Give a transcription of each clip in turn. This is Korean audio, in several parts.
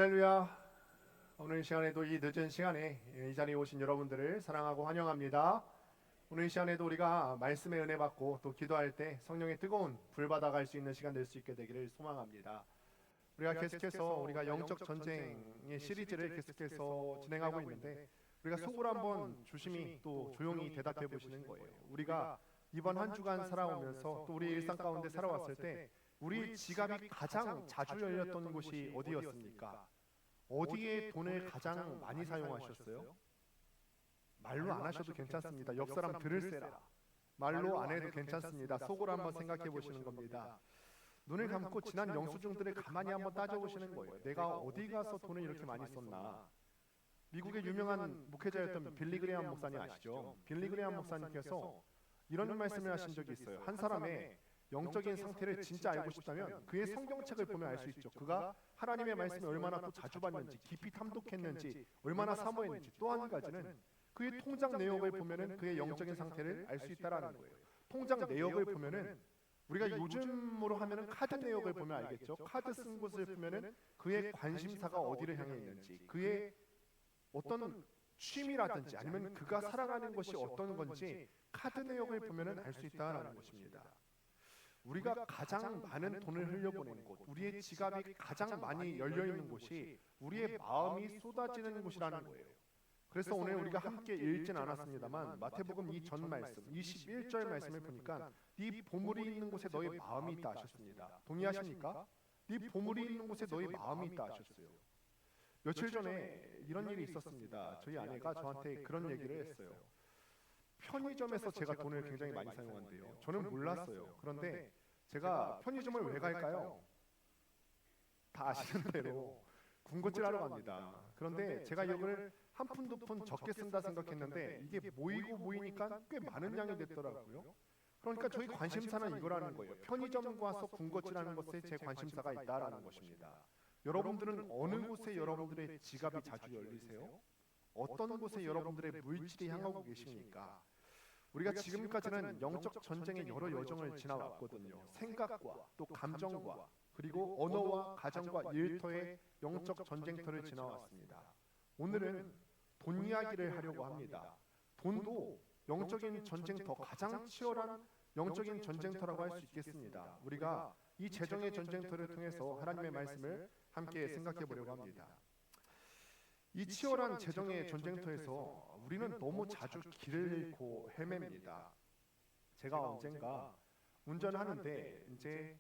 할렐루야. 오늘 이 시간에도 이 늦은 시간에 이 자리에 오신 여러분들을 사랑하고 환영합니다. 오늘 이 시간에도 우리가 말씀의 은혜 받고 또 기도할 때 성령의 뜨거운 불 받아갈 수 있는 시간 될 수 있게 되기를 소망합니다. 우리가 계속해서 우리가 영적 전쟁의 시리즈를 계속해서 진행하고 있는데 우리가 속으로 한번 조심히 또 조용히 대답해 보시는 거예요. 우리가 이번 한 주간 살아오면서 또 우리 일상 가운데 살아왔을 때 우리 지갑이 가장 자주 열렸던 곳이 어디였습니까? 어디에 돈을 가장 많이 사용하셨어요? 말로 안 하셔도 괜찮습니다. 옆 사람 들으세라. 말로 안 해도 괜찮습니다. 속으로 한번 생각해 보시는 겁니다. 눈을 감고 지난 영수증들을 가만히 한번 따져보시는 거예요. 내가 어디 가서 돈을 이렇게 많이 썼나? 미국의 유명한 목회자였던 빌리 그레이엄 목사님 아시죠? 빌리 그레이엄 목사님께서 이런 말씀을 하신 적이 있어요. 한 사람의 영적인 상태를 진짜 알고 싶다면 그의 성경책을 보면 알 수 있죠. 그가 하나님의 말씀을 얼마나 또 자주 봤는지, 깊이 탐독했는지, 얼마나 사모했는지. 또 한 가지는 그의 통장 내역을 보면은 그의 영적인 상태를 알 수 있다라는 거예요. 통장 내역을 보면은 우리가 요즘으로 하면은 카드 내역을 보면 알겠죠. 카드 쓴 곳을 보면은 그의 관심사가 어디를 향해 있는지, 그의 어떤 취미라든지 아니면 그가 살아가는 것이 어떤 건지 카드 내역을 보면은 알 수 있다라는 것입니다. 우리가 가장 많은 돈을 흘려보내는 곳, 우리의 지갑이 가장 많이 열려있는 곳이 우리의 마음이 쏟아지는 곳이라는 거예요. 그래서 오늘 우리가 함께 읽진 않았습니다만 마태복음 이 전 말씀 21절 말씀을 보니까 네 보물이 있는 곳에 너의 마음이 있다 하셨습니다. 동의하십니까? 네 보물이 있는 곳에 너의 마음이 있다 하셨어요. 며칠 전에 이런 일이 있었습니다. 저희 아내가 저한테 그런 얘기를 했어요. 편의점에서 제가 돈을 굉장히 많이 사용한대요. 저는 몰랐어요. 그런데 제가 편의점을 왜 갈까요? 다 아시는 대로 군것질 하러 갑니다. 그런데 제가 이거를 한 푼 두 푼 적게 쓴다 생각했는데 이게 모이고 모이니까 꽤 많은 양이 됐더라고요. 그러니까 저희 관심사는 이거라는 거예요. 편의점 가서 군것질하는 것에 제 관심사가 있다라는 것입니다. 여러분들은 어느 곳에 여러분들의 지갑이 자주 열리세요? 어떤 곳에 여러분들의 물질이 향하고 계십니까? 우리가 지금까지는 영적 전쟁의 여러 여정을 지나왔거든요. 생각과 또 감정과 그리고 언어와 가정과 일터의 영적 전쟁터를 지나왔습니다. 오늘은 돈 이야기를 하려고 합니다. 돈도 영적인 전쟁터, 가장 치열한 영적인 전쟁터라고 할 수 있겠습니다. 우리가 이 재정의 전쟁터를 통해서 하나님의 말씀을 함께 생각해 보려고 합니다. 이 치열한 재정의 전쟁터에서 우리는 너무 자주 길을 잃고 헤맵니다. 제가 언젠가 운전하는데 이제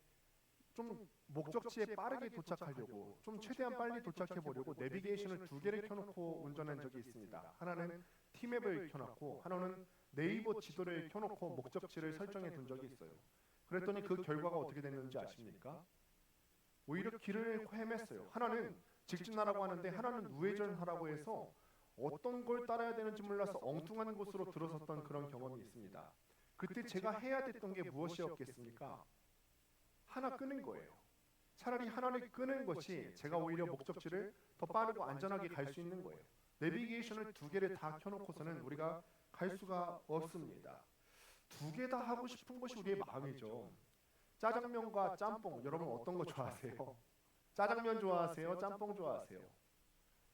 좀 목적지에 빠르게 도착하려고 좀 최대한 빨리 도착해 보려고 내비게이션을 두 개를 켜놓고 운전한 적이 있습니다. 하나는 T맵을 켜놓고 하나는 네이버 지도를 켜놓고 목적지를 설정해 둔 적이 있어요. 그랬더니 그 결과가 어떻게 됐는지 아십니까? 오히려 길을 잃고 헤맸어요. 하나는 직진하라고 하는데 하나는 우회전하라고 해서 어떤 걸 따라야 되는지 몰라서 엉뚱한 곳으로 들어섰던 그런 경험이 있습니다. 그때 제가 해야 됐던 게 무엇이었겠습니까? 하나 끄는 거예요. 차라리 하나를 끄는 것이 제가 오히려 목적지를 더 빠르고 안전하게 갈 수 있는 거예요. 내비게이션을 두 개를 다 켜놓고서는 우리가 갈 수가 없습니다. 두 개 다 하고 싶은 것이 우리의 마음이죠. 짜장면과 짬뽕, 여러분 어떤 거 좋아하세요? 짜장면 좋아하세요? 짬뽕 좋아하세요?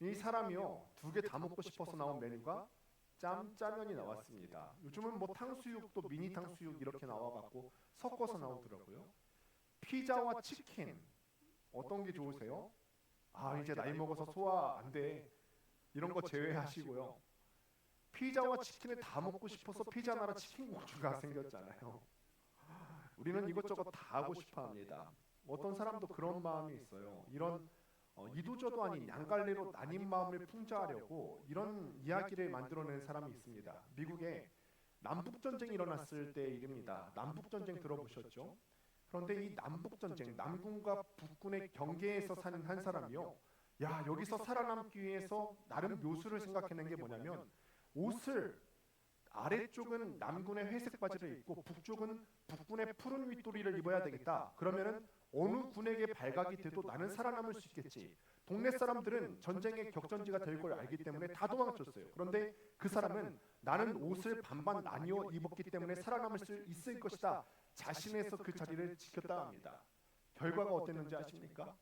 이 사람이요, 두 개 다 먹고 싶어서 나온 메뉴가 짬짜면이 나왔습니다. 요즘은 뭐 탕수육도 미니 탕수육 이렇게 나와갖고 섞어서 나오더라고요. 피자와 치킨 어떤 게 좋으세요? 아, 이제 나이 먹어서 소화 안 돼. 이런 거 제외하시고요. 피자와 치킨을 다 먹고 싶어서 피자 나라 치킨 공주가 생겼잖아요. 우리는 이것저것 다 하고 싶어 합니다. 어떤 사람도 그런 마음이 있어요. 이런 이도저도 아닌 양갈래로 나뉜 마음을 풍자하려고 이런 이야기를 만들어낸 사람이 있습니다. 미국에 남북전쟁이 일어났을 때 일입니다. 남북전쟁 들어보셨죠? 그런데 이 남북전쟁, 남군과 북군의 경계에서 사는 한 사람이요. 야, 여기서 살아남기 위해서 나름 묘수를 생각해낸 게 뭐냐면 옷을 아래쪽은 남군의 회색 바지를 입고 북쪽은 북군의 푸른 윗도리를 입어야 되겠다. 그러면은 어느 군에게 발각이 돼도 나는 살아남을 수 있겠지. 동네 사람들은 전쟁의 격전지가 될 걸 알기 때문에 다 도망쳤어요. 그런데 그 사람은 나는 옷을 반반 나뉘어 입었기 때문에 살아남을 수 있을 것이다. 자신에서 그 자리를 지켰다 합니다. 결과가 어땠는지 아십니까?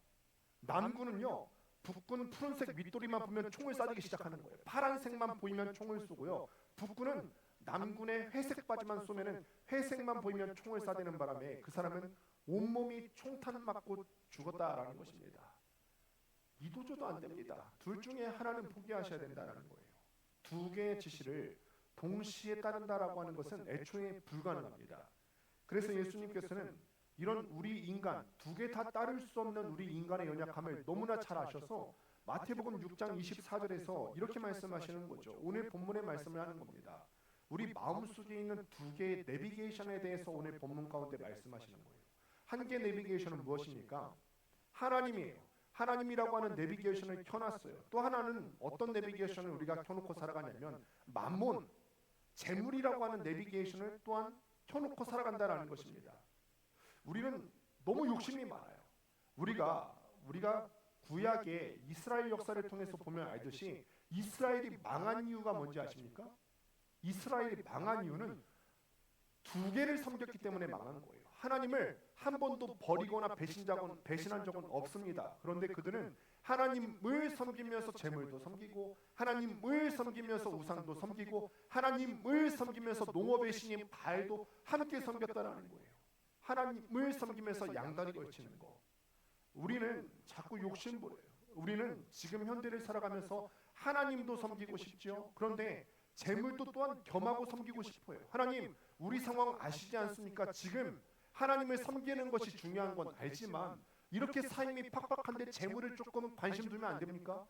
남군은요, 북군 푸른색 윗도리만 보면 총을 쏴주기 시작하는 거예요. 파란색만 보이면 총을 쏘고요. 북군은 남군의 회색 바지만 쏘면은 회색만 보이면 총을 쏴대는 바람에 그 사람은 온몸이 총탄 맞고 죽었다라는 것입니다. 이도저도 안 됩니다. 둘 중에 하나는 포기하셔야 된다라는 거예요. 두 개의 지시를 동시에 따른다라고 하는 것은 애초에 불가능합니다. 그래서 예수님께서는 이런 우리 인간 두 개 다 따를 수 없는 우리 인간의 연약함을 너무나 잘 아셔서 마태복음 6장 24절에서 이렇게 말씀하시는 거죠. 오늘 본문의 말씀을 하는 겁니다. 우리 마음속에 있는 두 개의 내비게이션에 대해서 오늘 본문 가운데 말씀하시는 거예요. 한 개의 내비게이션은 무엇입니까? 하나님이에요. 하나님이라고 하는 내비게이션을 켜놨어요. 또 하나는 어떤 내비게이션을 우리가 켜놓고 살아가냐면 만몬, 재물이라고 하는 내비게이션을 또한 켜놓고 살아간다는 것입니다. 우리는 너무 욕심이 많아요. 우리가 구약의 이스라엘 역사를 통해서 보면 알듯이 이스라엘이 망한 이유가 뭔지 아십니까? 이스라엘이 망한 이유는 두 개를 섬겼기 때문에 망한 거예요. 하나님을 한 번도 버리거나 배신한 적은 없습니다. 그런데 그들은 하나님을 섬기면서 재물도 섬기고 하나님을 섬기면서 우상도 섬기고 하나님을 섬기면서 농업의 신인 바알도 함께 섬겼다라는 거예요. 하나님을 섬기면서 양다리 걸치는 거. 우리는 자꾸 욕심부려요. 우리는 지금 현대를 살아가면서 하나님도 섬기고 싶죠. 그런데 재물도 또한 겸하고 섬기고 싶어요. 하나님, 우리 상황 아시지 않습니까? 지금 하나님을 섬기는 것이 중요한 건 알지만 이렇게 삶이 팍팍한데 재물을 조금 관심 두면 안 됩니까?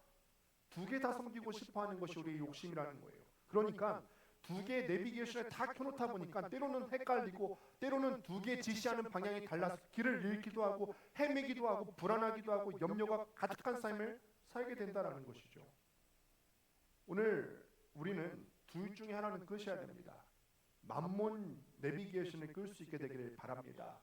두 개 다 섬기고 싶어하는 것이 우리의 욕심이라는 거예요. 그러니까 두 개의 내비게이션을 다 켜놓다 보니까 때로는 헷갈리고 때로는 두 개 지시하는 방향이 달라서 길을 잃기도 하고 헤매기도 하고 불안하기도 하고 염려가 가득한 삶을 살게 된다는 것이죠. 오늘 우리는 둘 중에 하나는 끄셔야 됩니다. 만몬 내비게이션을 끌 수 있게 되기를 바랍니다.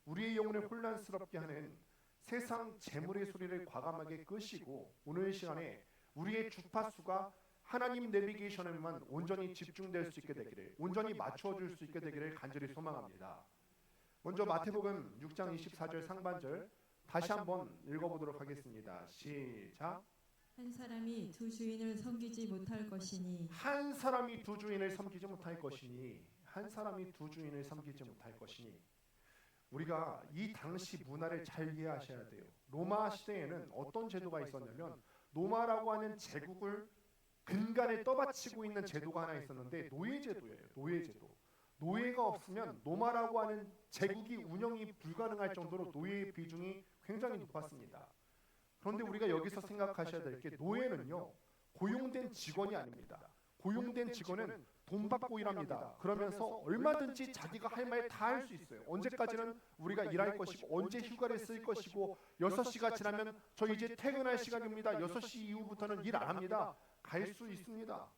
우리의 영혼을 혼란스럽게 하는 세상 재물의 소리를 과감하게 끄시고 오늘 시간에 우리의 주파수가 하나님 내비게이션에만 온전히 집중될 수 있게 되기를, 온전히 맞춰줄 수 있게 되기를 간절히 소망합니다. 먼저 마태복음 6장 24절 상반절 다시 한번 읽어보도록 하겠습니다. 시작. 한 사람이 두 주인을 섬기지 못할 것이니 한 사람이 두 주인을 섬기지 못할 것이니 한 사람이 두 주인을 섬기지 못할 것이니 우리가 이 당시 문화를 잘 이해하셔야 돼요. 로마 시대에는 어떤 제도가 있었냐면 로마라고 하는 제국을 근간에 떠받치고 있는 제도가 하나 있었는데 노예제도예요. 노예제도. 노예가 없으면 로마라고 하는 제국이 운영이 불가능할 정도로 노예의 비중이 굉장히 높았습니다. 그런데 우리가 여기서 생각하셔야 될 게 노예는요 고용된 직원이 아닙니다. 고용된 직원은 돈 받고 일합니다. 그러면서 얼마든지 자기가 할 말 다 할 수 있어요. 언제까지는 우리가 일할 것이고 언제 휴가를 쓸 것이고 6시가 지나면 저 이제 퇴근할 시간입니다. 6시 이후부터는 일 안 합니다. 갈 수 있습니다.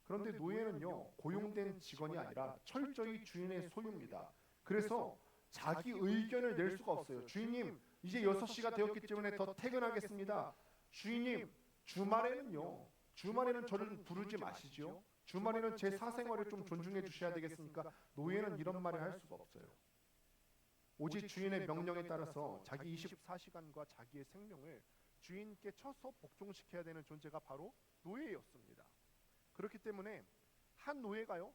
그런데 노예는요 고용된 직원이 아니라 철저히 주인의 소유입니다. 그래서 자기 의견을 낼 수가 없어요. 주인님 이제 6시가 되었기 때문에 더 퇴근하겠습니다. 주인님 주말에는 저를 부르지 마시죠. 주말에는 제 사생활을 좀 존중해 주셔야 되겠습니까? 노예는 이런 말을 할 수가 없어요. 오직 주인의 명령에 따라서 자기 24시간과 자기의 생명을 주인께 쳐서 복종시켜야 되는 존재가 바로 노예였습니다. 그렇기 때문에 한 노예가요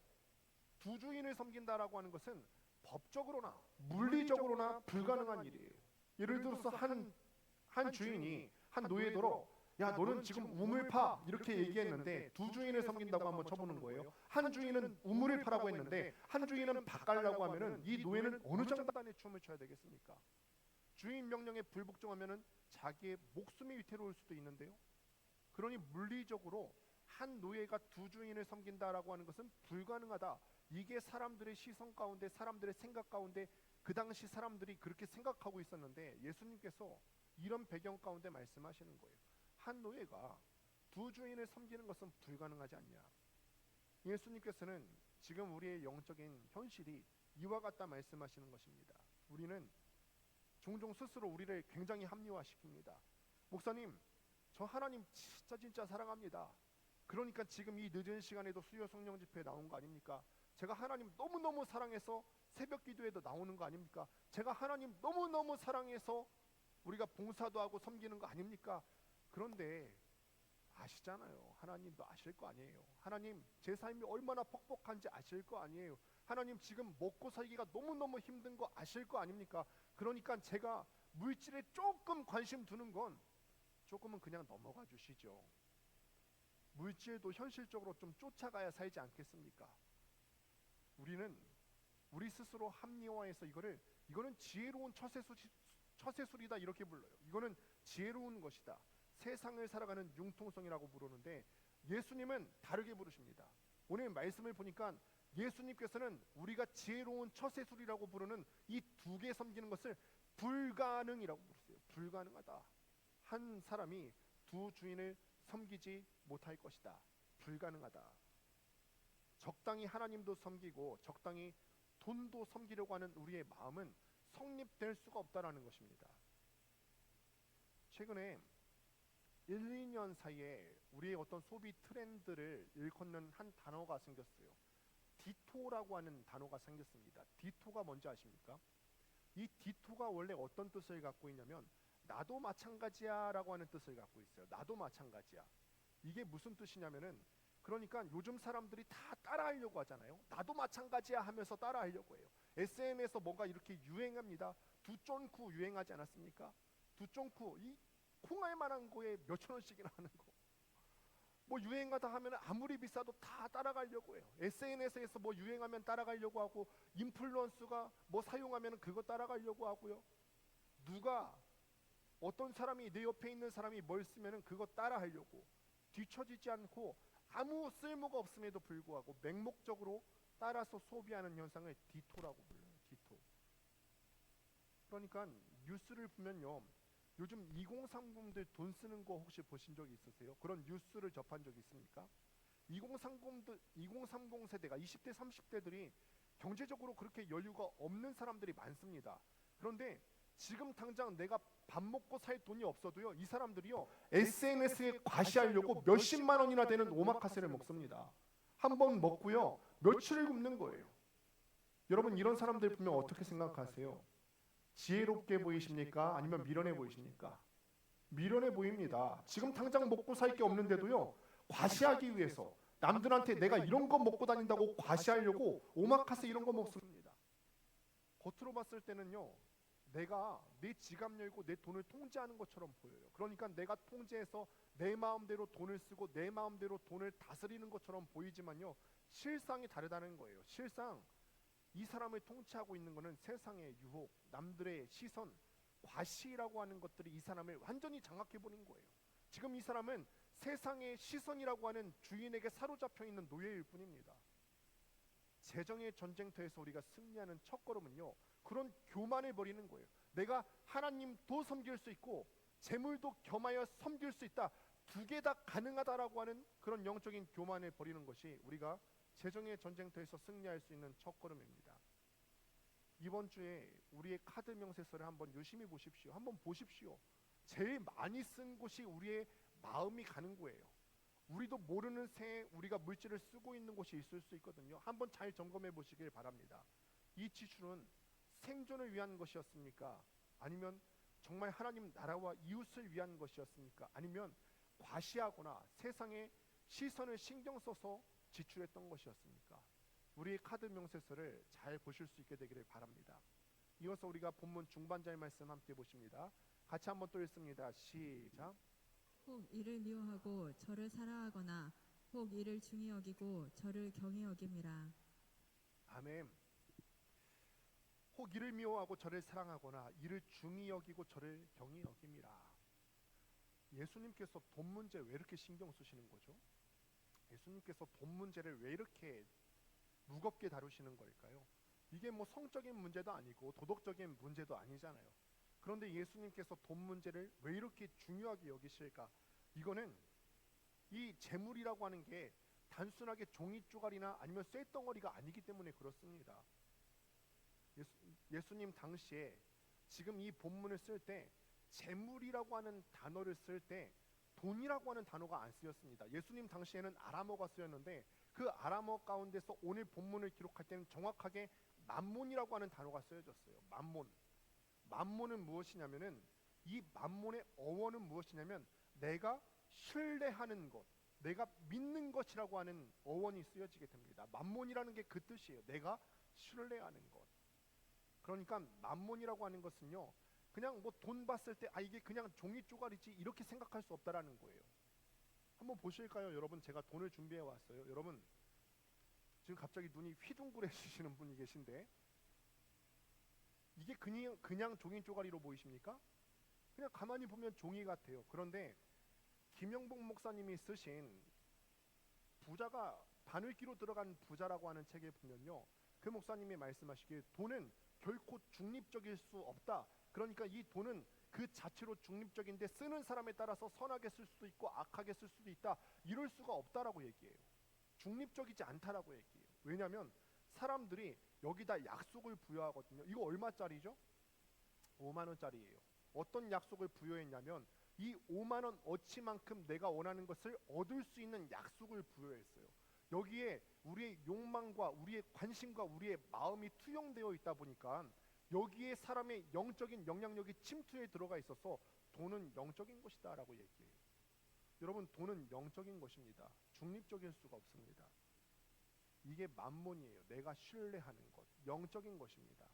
두 주인을 섬긴다라고 하는 것은 법적으로나 물리적으로나 불가능한 일이에요. 예를 들어서 한 주인이 한 노예더러 야 너는 지금 우물 파 이렇게 얘기했는데 두 주인을 섬긴다고 한번 쳐보는 거예요. 한 주인은 우물을 파라고 했는데 한 주인은 밥 깔라고 하면은 이 노예는 어느 장단에 춤을 춰야 되겠습니까? 주인 명령에 불복종하면은 자기의 목숨이 위태로울 수도 있는데요. 그러니 물리적으로 한 노예가 두 주인을 섬긴다라고 하는 것은 불가능하다. 이게 사람들의 시선 가운데 사람들의 생각 가운데 그 당시 사람들이 그렇게 생각하고 있었는데 예수님께서 이런 배경 가운데 말씀하시는 거예요. 한 노예가 두 주인을 섬기는 것은 불가능하지 않냐. 예수님께서는 지금 우리의 영적인 현실이 이와 같다 말씀하시는 것입니다. 우리는 종종 스스로 우리를 굉장히 합리화시킵니다. 목사님, 저 하나님 진짜 사랑합니다. 그러니까 지금 이 늦은 시간에도 수요 성령 집회에 나온 거 아닙니까? 제가 하나님 너무너무 사랑해서 새벽 기도에도 나오는 거 아닙니까? 제가 하나님 너무너무 사랑해서 우리가 봉사도 하고 섬기는 거 아닙니까? 그런데 아시잖아요. 하나님도 아실 거 아니에요. 하나님 제 삶이 얼마나 퍽퍽한지 아실 거 아니에요. 하나님 지금 먹고 살기가 너무너무 힘든 거 아실 거 아닙니까? 그러니까 제가 물질에 조금 관심 두는 건 조금은 그냥 넘어가 주시죠. 물질도 현실적으로 좀 쫓아가야 살지 않겠습니까? 우리는 우리 스스로 합리화해서 이거는 지혜로운 처세술이다 이렇게 불러요. 이거는 지혜로운 것이다. 세상을 살아가는 융통성이라고 부르는데 예수님은 다르게 부르십니다. 오늘 말씀을 보니까 예수님께서는 우리가 지혜로운 처세술이라고 부르는 이 두 개 섬기는 것을 불가능이라고 부르세요. 불가능하다. 한 사람이 두 주인을 섬기지 못할 것이다. 불가능하다. 적당히 하나님도 섬기고 적당히 돈도 섬기려고 하는 우리의 마음은 성립될 수가 없다라는 것입니다. 최근에 1, 2년 사이에 우리의 어떤 소비 트렌드를 일컫는 한 단어가 생겼어요. 디토라고 하는 단어가 생겼습니다. 디토가 뭔지 아십니까? 이 디토가 원래 어떤 뜻을 갖고 있냐면 나도 마찬가지야 라고 하는 뜻을 갖고 있어요. 나도 마찬가지야. 이게 무슨 뜻이냐면은 그러니까 요즘 사람들이 다 따라하려고 하잖아요. 나도 마찬가지야 하면서 따라하려고 해요. SNS에서 뭔가 이렇게 유행합니다. 두쫑쿠 유행하지 않았습니까? 두쫑쿠 이 콩알 만한 거에 몇천 원씩이나 하는 거. 뭐 유행하다 하면 아무리 비싸도 다 따라가려고 해요. SNS에서 뭐 유행하면 따라가려고 하고 인플루언서가 뭐 사용하면 그거 따라가려고 하고요. 누가 어떤 사람이 내 옆에 있는 사람이 뭘 쓰면은 그거 따라하려고 뒤처지지 않고 아무 쓸모가 없음에도 불구하고 맹목적으로 따라서 소비하는 현상을 디토라고 불러요. 디토. 그러니까 뉴스를 보면요. 요즘 2030들 돈 쓰는 거 혹시 보신 적이 있으세요? 그런 뉴스를 접한 적 있습니까? 2030 세대가 20대 30대들이 경제적으로 그렇게 여유가 없는 사람들이 많습니다. 그런데 지금 당장 내가 밥 먹고 살 돈이 없어도요. 이 사람들이요. SNS에 과시하려고 몇십만 원이나 되는 오마카세를 먹습니다. 한 번 먹고요. 며칠을 굶는 거예요. 여러분 이런 사람들 보면 어떻게 생각하세요? 지혜롭게 보이십니까? 아니면 미련해 보이십니까? 미련해 보입니다. 지금 당장 먹고 살 게 없는데도요. 과시하기 위해서 남들한테 내가 이런 거 먹고 다닌다고 과시하려고 오마카세 이런 거 먹습니다. 겉으로 봤을 때는요. 내가 내 지갑 열고 내 돈을 통제하는 것처럼 보여요. 그러니까 내가 통제해서 내 마음대로 돈을 쓰고 내 마음대로 돈을 다스리는 것처럼 보이지만요. 실상이 다르다는 거예요. 실상 이 사람을 통치하고 있는 것은 세상의 유혹, 남들의 시선, 과시라고 하는 것들이 이 사람을 완전히 장악해버린 거예요. 지금 이 사람은 세상의 시선이라고 하는 주인에게 사로잡혀 있는 노예일 뿐입니다. 재정의 전쟁터에서 우리가 승리하는 첫걸음은요. 그런 교만을 버리는 거예요. 내가 하나님도 섬길 수 있고 재물도 겸하여 섬길 수 있다. 두 개 다 가능하다라고 하는 그런 영적인 교만을 버리는 것이 우리가 재정의 전쟁터에서 승리할 수 있는 첫걸음입니다. 이번 주에 우리의 카드 명세서를 한번 유심히 보십시오. 한번 보십시오. 제일 많이 쓴 곳이 우리의 마음이 가는 거예요. 우리도 모르는 새에 우리가 물질을 쓰고 있는 곳이 있을 수 있거든요. 한번 잘 점검해 보시길 바랍니다. 이 지출은 생존을 위한 것이었습니까? 아니면 정말 하나님 나라와 이웃을 위한 것이었습니까? 아니면 과시하거나 세상의 시선을 신경 써서 지출했던 것이었습니까? 우리의 카드 명세서를 잘 보실 수 있게 되기를 바랍니다. 이어서 우리가 본문 중반절 말씀 함께 보십니다. 같이 한번 또 읽습니다. 시작. 혹 이를 미워하고 저를 사랑하거나 혹 이를 중히 여기고 저를 경히 여김이라. 아멘. 혹 이를 미워하고 저를 사랑하거나 이를 중히 여기고 저를 경히 여김이라. 예수님께서 돈 문제 왜 이렇게 신경 쓰시는 거죠? 예수님께서 돈 문제를 왜 이렇게 무겁게 다루시는 걸까요? 이게 뭐 성적인 문제도 아니고 도덕적인 문제도 아니잖아요. 그런데 예수님께서 돈 문제를 왜 이렇게 중요하게 여기실까? 이거는 이 재물이라고 하는 게 단순하게 종이 쪼가리나 아니면 쇳덩어리가 아니기 때문에 그렇습니다. 예수님 당시에 지금 이 본문을 쓸 때 재물이라고 하는 단어를 쓸 때 돈이라고 하는 단어가 안 쓰였습니다. 예수님 당시에는 아람어가 쓰였는데 그 아람어 가운데서 오늘 본문을 기록할 때는 정확하게 만몬이라고 하는 단어가 쓰여졌어요. 만몬. 만몬은 무엇이냐면은 이 만몬의 어원은 무엇이냐면 내가 신뢰하는 것, 내가 믿는 것이라고 하는 어원이 쓰여지게 됩니다. 만몬이라는 게 그 뜻이에요. 내가 신뢰하는 것. 그러니까 만몬이라고 하는 것은요, 그냥 뭐 돈 봤을 때 이게 그냥 종이 쪼가리지 이렇게 생각할 수 없다라는 거예요. 한번 보실까요, 여러분? 제가 돈을 준비해 왔어요. 여러분 지금 갑자기 눈이 휘둥그레지시는 분이 계신데 이게 그냥 종이 쪼가리로 보이십니까? 그냥 가만히 보면 종이 같아요. 그런데 김영복 목사님이 쓰신 부자가 바늘기로 들어간 부자라고 하는 책에 보면요, 그 목사님이 말씀하시기에 돈은 결코 중립적일 수 없다. 그러니까 이 돈은 그 자체로 중립적인데 쓰는 사람에 따라서 선하게 쓸 수도 있고 악하게 쓸 수도 있다. 이럴 수가 없다라고 얘기해요. 중립적이지 않다라고 얘기해요. 왜냐하면 사람들이 여기다 약속을 부여하거든요. 이거 얼마짜리죠? 5만 원짜리예요. 어떤 약속을 부여했냐면 이 5만 원 어치만큼 내가 원하는 것을 얻을 수 있는 약속을 부여했어요. 여기에 우리의 욕망과 우리의 관심과 우리의 마음이 투영되어 있다 보니까 여기에 사람의 영적인 영향력이 침투해 들어가 있어서 돈은 영적인 것이다 라고 얘기해요. 여러분, 돈은 영적인 것입니다. 중립적일 수가 없습니다. 이게 만몬이에요. 내가 신뢰하는 것, 영적인 것입니다.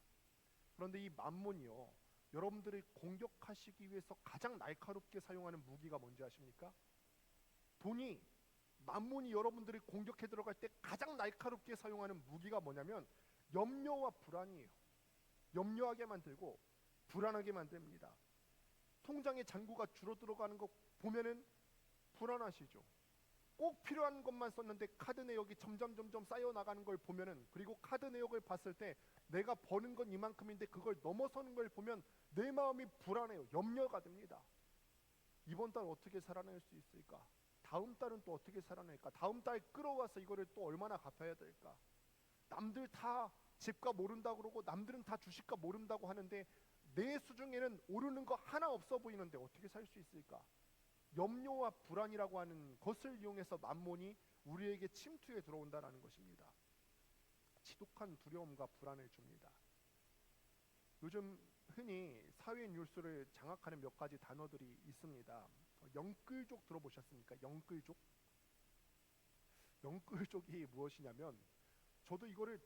그런데 이 만몬이요, 여러분들이 공격하시기 위해서 가장 날카롭게 사용하는 무기가 뭔지 아십니까? 돈이, 만몬이 여러분들이 공격해 들어갈 때 가장 날카롭게 사용하는 무기가 뭐냐면 염려와 불안이에요. 염려하게 만들고 불안하게 만듭니다. 통장의 잔고가 줄어들어가는 거 보면은 불안하시죠. 꼭 필요한 것만 썼는데 카드 내역이 점점 쌓여 나가는 걸 보면은, 그리고 카드 내역을 봤을 때 내가 버는 건 이만큼인데 그걸 넘어서는 걸 보면 내 마음이 불안해요. 염려가 됩니다. 이번 달 어떻게 살아낼 수 있을까? 다음 달은 또 어떻게 살아낼까? 다음 달 끌어와서 이거를 또 얼마나 갚아야 될까? 남들 다 집값 오른다고 그러고 남들은 다 주식값 오른다고 하는데 내 수중에는 오르는 거 하나 없어 보이는데 어떻게 살 수 있을까? 염려와 불안이라고 하는 것을 이용해서 만몬이 우리에게 침투해 들어온다는 것입니다. 지독한 두려움과 불안을 줍니다. 요즘 흔히 사회 뉴스를 장악하는 몇 가지 단어들이 있습니다. 영끌족 들어보셨습니까? 영끌족? 영끌족이 무엇이냐면, 저도 이거를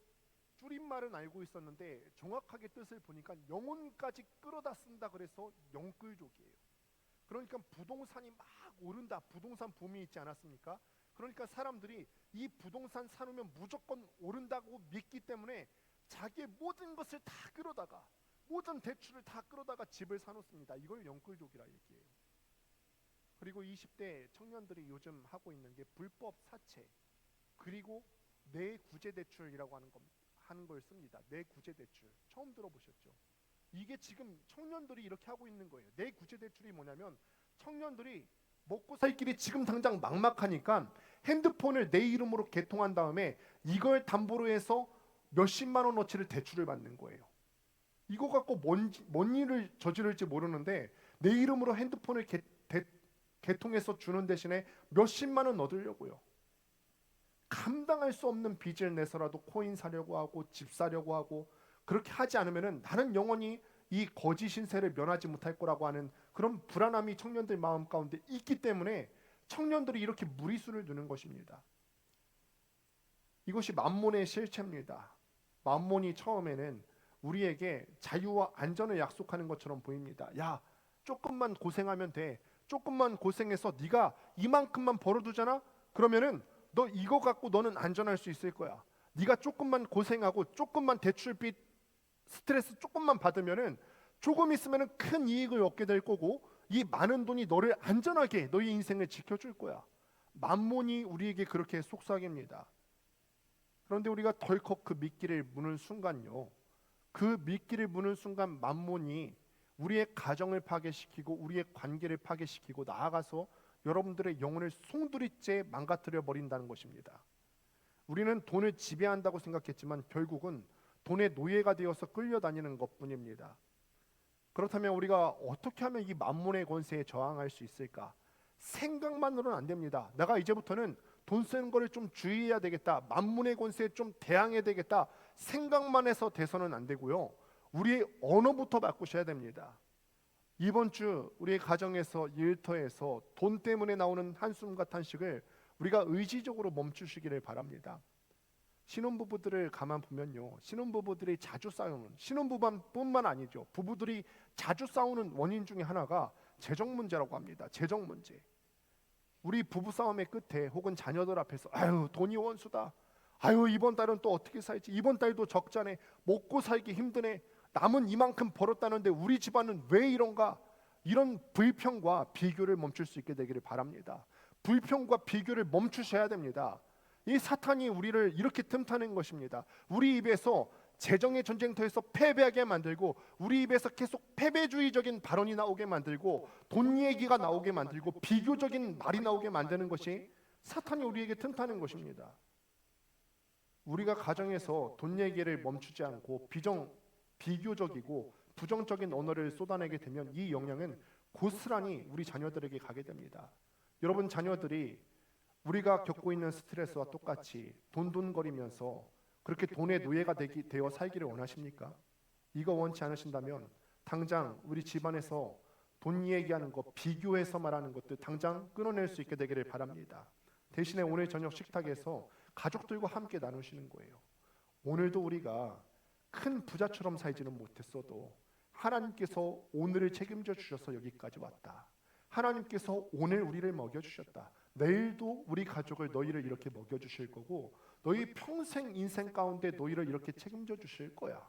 줄임말은 알고 있었는데 정확하게 뜻을 보니까 영혼까지 끌어다 쓴다 그래서 영끌족이에요. 그러니까 부동산이 막 오른다, 부동산 붐이 있지 않았습니까? 그러니까 사람들이 이 부동산 사놓으면 무조건 오른다고 믿기 때문에 자기의 모든 것을 다 끌어다가, 모든 대출을 다 끌어다가 집을 사놓습니다. 이걸 영끌족이라 얘기해요. 그리고 20대 청년들이 요즘 하고 있는 게 불법 사채, 그리고 내구제대출이라고 하는 걸 씁니다. 내구제대출 처음 들어보셨죠? 이게 지금 청년들이 이렇게 하고 있는 거예요. 내구제대출이 뭐냐면, 청년들이 먹고 살 길이 지금 당장 막막하니까 핸드폰을 내 이름으로 개통한 다음에 이걸 담보로 해서 몇십만 원어치를 대출을 받는 거예요. 이거 갖고 뭔 일을 저지를지 모르는데 내 이름으로 핸드폰을 개통해서 주는 대신에 몇십만 원 얻으려고요. 감당할 수 없는 빚을 내서라도 코인 사려고 하고 집 사려고 하고, 그렇게 하지 않으면은 나는 영원히 이 거짓 신세를 면하지 못할 거라고 하는 그런 불안함이 청년들 마음 가운데 있기 때문에 청년들이 이렇게 무리수를 두는 것입니다. 이것이 만몬의 실체입니다. 만몬이 처음에는 우리에게 자유와 안전을 약속하는 것처럼 보입니다. 야, 조금만 고생하면 돼. 조금만 고생해서 네가 이만큼만 벌어두잖아? 그러면은 너 이거 갖고 너는 안전할 수 있을 거야. 네가 조금만 고생하고 조금만 대출빚 스트레스 조금만 받으면은 조금 있으면은 큰 이익을 얻게 될 거고, 이 많은 돈이 너를 안전하게 너의 인생을 지켜줄 거야. 만몬이 우리에게 그렇게 속삭입니다. 그런데 우리가 덜컥 그 미끼를 무는 순간요, 그 미끼를 무는 순간 만몬이 우리의 가정을 파괴시키고 우리의 관계를 파괴시키고 나아가서 여러분들의 영혼을 송두리째 망가뜨려 버린다는 것입니다. 우리는 돈을 지배한다고 생각했지만 결국은 돈의 노예가 되어서 끌려다니는 것뿐입니다. 그렇다면 우리가 어떻게 하면 이 만몬의 권세에 저항할 수 있을까? 생각만으로는 안 됩니다. 내가 이제부터는 돈 쓰는 거를 좀 주의해야 되겠다, 만몬의 권세에 좀 대항해야 되겠다, 생각만 해서 돼서는 안 되고요, 우리의 언어부터 바꾸셔야 됩니다. 이번 주 우리의 가정에서 일터에서 돈 때문에 나오는 한숨과 탄식을 우리가 의지적으로 멈추시기를 바랍니다. 신혼부부들을 가만 보면요, 신혼부부들이 자주 싸우는, 신혼부부뿐만 아니죠, 부부들이 자주 싸우는 원인 중에 하나가 재정 문제라고 합니다. 재정 문제. 우리 부부싸움의 끝에 혹은 자녀들 앞에서 아유 돈이 원수다, 아유 이번 달은 또 어떻게 살지, 이번 달도 적자네, 먹고 살기 힘드네, 남은 이만큼 벌었다는데 우리 집안은 왜 이런가, 이런 불평과 비교를 멈출 수 있게 되기를 바랍니다. 불평과 비교를 멈추셔야 됩니다. 이 사탄이 우리를 이렇게 틈타는 것입니다. 우리 입에서 재정의 전쟁터에서 패배하게 만들고, 우리 입에서 계속 패배주의적인 발언이 나오게 만들고, 돈 얘기가 나오게 만들고, 비교적인 말이 나오게 만드는 것이 사탄이 우리에게 틈타는 것입니다. 우리가 가정에서 돈 얘기를 멈추지 않고 비교적이고 부정적인 언어를 쏟아내게 되면 이 영향은 고스란히 우리 자녀들에게 가게 됩니다. 여러분 자녀들이 우리가 겪고 있는 스트레스와 똑같이 돈돈거리면서 그렇게 돈의 노예가 되어 살기를 원하십니까? 이거 원치 않으신다면 당장 우리 집안에서 돈 얘기하는 것, 비교해서 말하는 것들 당장 끊어낼 수 있게 되기를 바랍니다. 대신에 오늘 저녁 식탁에서 가족들과 함께 나누시는 거예요. 오늘도 우리가 큰 부자처럼 살지는 못했어도 하나님께서 오늘을 책임져 주셔서 여기까지 왔다. 하나님께서 오늘 우리를 먹여주셨다. 내일도 우리 가족을, 너희를 이렇게 먹여주실 거고, 너희 평생 인생 가운데 너희를 이렇게 책임져 주실 거야.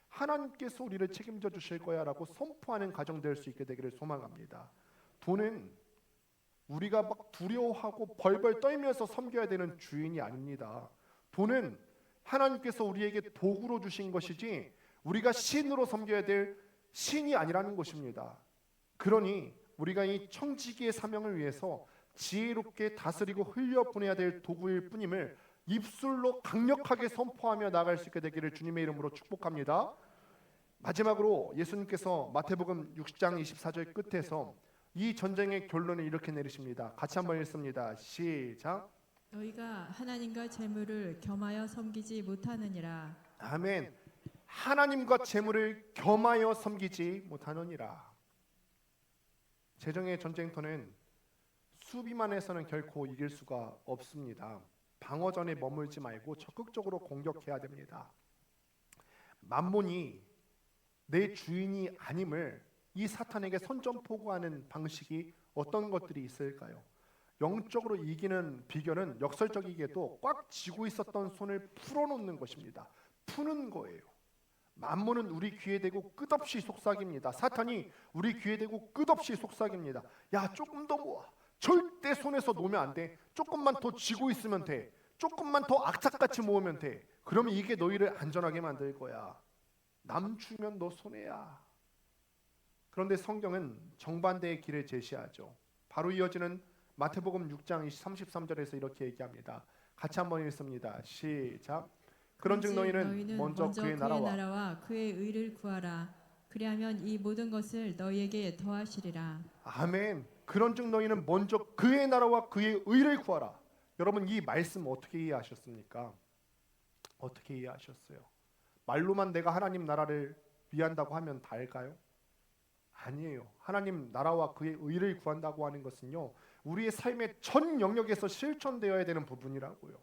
하나님께서 우리를 책임져 주실 거야 라고 선포하는 가정 될 수 있게 되기를 소망합니다. 돈은 우리가 막 두려워하고 벌벌 떨면서 섬겨야 되는 주인이 아닙니다. 돈은 하나님께서 우리에게 도구로 주신 것이지 우리가 신으로 섬겨야 될 신이 아니라는 것입니다. 그러니 우리가 이 청지기의 사명을 위해서 지혜롭게 다스리고 흘려보내야 될 도구일 뿐임을 입술로 강력하게 선포하며 나아갈 수 있게 되기를 주님의 이름으로 축복합니다. 마지막으로 예수님께서 마태복음 6장 24절 끝에서 이 전쟁의 결론을 이렇게 내리십니다. 같이 한번 읽습니다. 시작. 너희가 하나님과 재물을 겸하여 섬기지 못하느니라. 아멘. 하나님과 재물을 겸하여 섬기지 못하느니라. 재정의 전쟁터는 수비만 해서는 결코 이길 수가 없습니다. 방어전에 머물지 말고 적극적으로 공격해야 됩니다. 맘몬이 내 주인이 아님을 이 사탄에게 선전포고하는 방식이 어떤 것들이 있을까요? 영적으로 이기는 비결은 역설적이게도 꽉 쥐고 있었던 손을 풀어놓는 것입니다. 푸는 거예요. 맘몬은 우리 귀에 대고 끝없이 속삭입니다. 사탄이 우리 귀에 대고 끝없이 속삭입니다. 야, 조금 더 모아. 절대 손에서 놓으면 안 돼. 조금만 더 쥐고 있으면 돼. 조금만 더 악착같이 모으면 돼. 그러면 이게 너희를 안전하게 만들 거야. 남 주면 너 손해야. 그런데 성경은 정반대의 길을 제시하죠. 바로 이어지는 마태복음 6장 33절에서 이렇게 얘기합니다. 같이 한번 읽습니다. 시작. 그런즉 너희는 먼저 그의 나라와 그의 의를 구하라. 그리하면 이 모든 것을 너희에게 더하시리라. 아멘. 그런즉 너희는 먼저 그의 나라와 그의 의를 구하라. 여러분 이 말씀 어떻게 이해하셨습니까? 어떻게 이해하셨어요? 말로만 내가 하나님 나라를 위한다고 하면 다일까요? 아니에요. 하나님 나라와 그의 의를 구한다고 하는 것은요, 우리의 삶의 전 영역에서 실천되어야 되는 부분이라고요.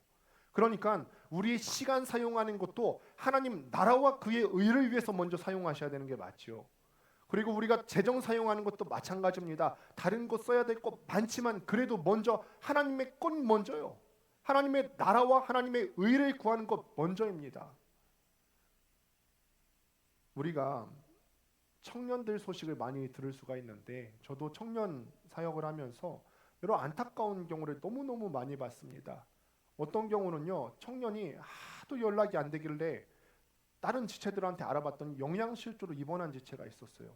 그러니까 우리의 시간 사용하는 것도 하나님 나라와 그의 의를 위해서 먼저 사용하셔야 되는 게 맞죠. 그리고 우리가 재정 사용하는 것도 마찬가지입니다. 다른 거 써야 될 거 많지만 그래도 먼저 하나님의 것 먼저요. 하나님의 나라와 하나님의 의를 구하는 것 먼저입니다. 우리가 청년들 소식을 많이 들을 수가 있는데, 저도 청년 사역을 하면서 여러 안타까운 경우를 너무너무 많이 봤습니다. 어떤 경우는요, 청년이 하도 연락이 안 되길래 다른 지체들한테 알아봤더니 영양실조로 입원한 지체가 있었어요.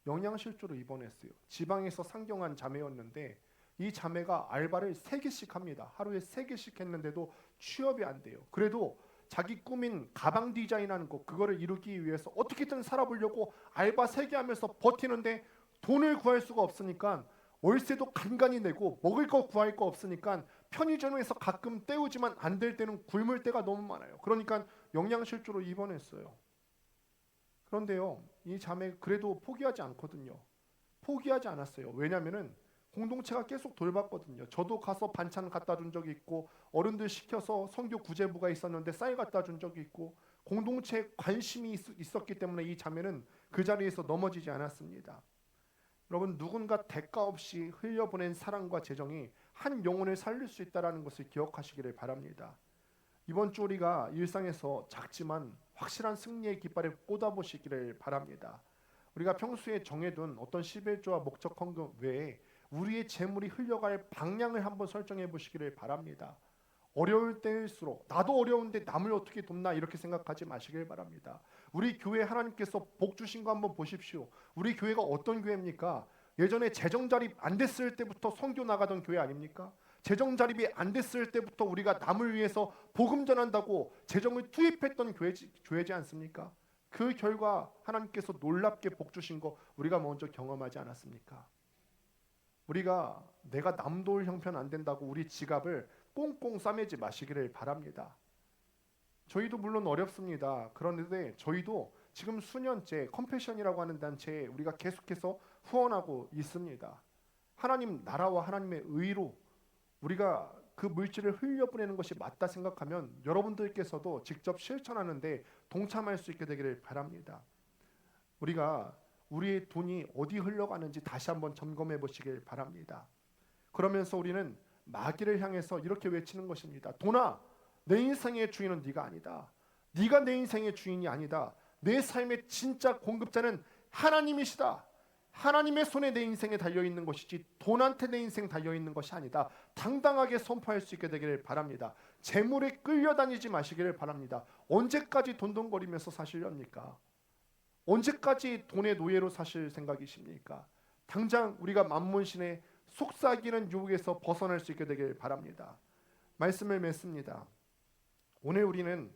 영양실조로 입원했어요. 지방에서 상경한 자매였는데 이 자매가 알바를 3개씩 합니다. 하루에 3개씩 했는데도 취업이 안 돼요. 그래도 자기 꿈인 가방 디자인하는 거, 그거를 이루기 위해서 어떻게든 살아보려고 알바 3개 하면서 버티는데 돈을 구할 수가 없으니까 월세도 간간히 내고 먹을 거 구할 거 없으니까 편의점에서 가끔 때우지만 안 될 때는 굶을 때가 너무 많아요. 그러니까 영양실조로 입원했어요. 그런데요, 이 자매 그래도 포기하지 않거든요. 포기하지 않았어요. 왜냐하면은 공동체가 계속 돌봤거든요. 저도 가서 반찬 갖다 준 적이 있고 어른들 시켜서 선교 구제부가 있었는데 쌀 갖다 준 적이 있고 공동체에 관심이 있었기 때문에 이 자매는 그 자리에서 넘어지지 않았습니다. 여러분, 누군가 대가 없이 흘려보낸 사랑과 재정이 한 영혼을 살릴 수 있다는 것을 기억하시기를 바랍니다. 이번 주 우리가 일상에서 작지만 확실한 승리의 깃발을 꽂아보시기를 바랍니다. 우리가 평소에 정해둔 어떤 11조와 목적 헌금 외에 우리의 재물이 흘러갈 방향을 한번 설정해 보시기를 바랍니다. 어려울 때일수록 나도 어려운데 남을 어떻게 돕나 이렇게 생각하지 마시길 바랍니다. 우리 교회 하나님께서 복 주신 거 한번 보십시오. 우리 교회가 어떤 교회입니까? 예전에 재정 자립 안 됐을 때부터 선교 나가던 교회 아닙니까? 재정 자립이 안 됐을 때부터 우리가 남을 위해서 복음 전한다고 재정을 투입했던 교회지 않습니까? 그 결과 하나님께서 놀랍게 복 주신 거 우리가 먼저 경험하지 않았습니까? 우리가 내가 남 도울 형편 안 된다고 우리 지갑을 꽁꽁 싸매지 마시기를 바랍니다. 저희도 물론 어렵습니다. 그런데 저희도 지금 수년째 컴패션이라고 하는 단체에 우리가 계속해서 후원하고 있습니다. 하나님 나라와 하나님의 의로 우리가 그 물질을 흘려보내는 것이 맞다 생각하면 여러분들께서도 직접 실천하는데 동참할 수 있게 되기를 바랍니다. 우리가 우리의 돈이 어디 흘러가는지 다시 한번 점검해 보시길 바랍니다. 그러면서 우리는 마귀를 향해서 이렇게 외치는 것입니다. 돈아, 내 인생의 주인은 네가 아니다. 네가 내 인생의 주인이 아니다. 내 삶의 진짜 공급자는 하나님이시다. 하나님의 손에 내 인생에 달려있는 것이지 돈한테 내 인생 달려있는 것이 아니다. 당당하게 선포할 수 있게 되기를 바랍니다. 재물에 끌려다니지 마시기를 바랍니다. 언제까지 돈돈거리면서 사시렵니까? 언제까지 돈의 노예로 사실 생각이십니까? 당장 우리가 만몬신의 속삭이는 유혹에서 벗어날 수 있게 되길 바랍니다. 말씀을 맺습니다. 오늘 우리는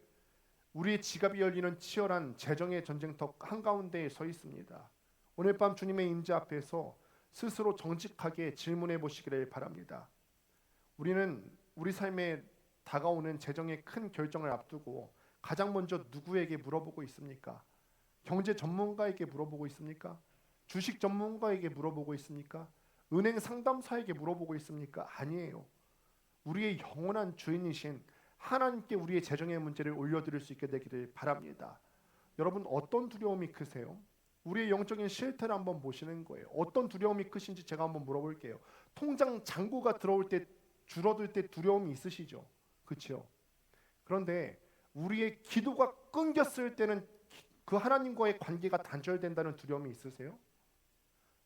우리의 지갑이 열리는 치열한 재정의 전쟁터 한가운데에 서 있습니다. 오늘 밤 주님의 임재 앞에서 스스로 정직하게 질문해 보시기를 바랍니다. 우리는 우리 삶에 다가오는 재정의 큰 결정을 앞두고 가장 먼저 누구에게 물어보고 있습니까? 경제 전문가에게 물어보고 있습니까? 주식 전문가에게 물어보고 있습니까? 은행 상담사에게 물어보고 있습니까? 아니에요. 우리의 영원한 주인이신 하나님께 우리의 재정의 문제를 올려드릴 수 있게 되기를 바랍니다. 여러분, 어떤 두려움이 크세요? 우리의 영적인 실태를 한번 보시는 거예요. 어떤 두려움이 크신지 제가 한번 물어볼게요. 통장 잔고가 들어올 때 줄어들 때 두려움이 있으시죠? 그렇죠? 그런데 우리의 기도가 끊겼을 때는 그 하나님과의 관계가 단절된다는 두려움이 있으세요?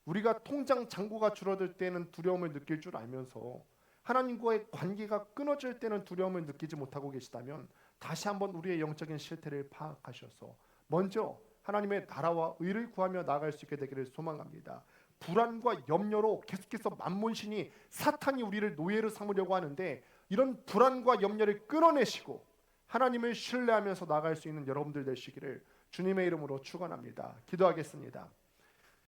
우리가 통장 잔고가 줄어들 때는 두려움을 느낄 줄 알면서 하나님과의 관계가 끊어질 때는 두려움을 느끼지 못하고 계시다면 다시 한번 우리의 영적인 실태를 파악하셔서 먼저 하나님의 나라와 의를 구하며 나아갈 수 있게 되기를 소망합니다. 불안과 염려로 계속해서 만몬신이 사탄이 우리를 노예로 삼으려고 하는데 이런 불안과 염려를 끊어내시고 하나님을 신뢰하면서 나아갈 수 있는 여러분들 되시기를 주님의 이름으로 축원합니다. 기도하겠습니다.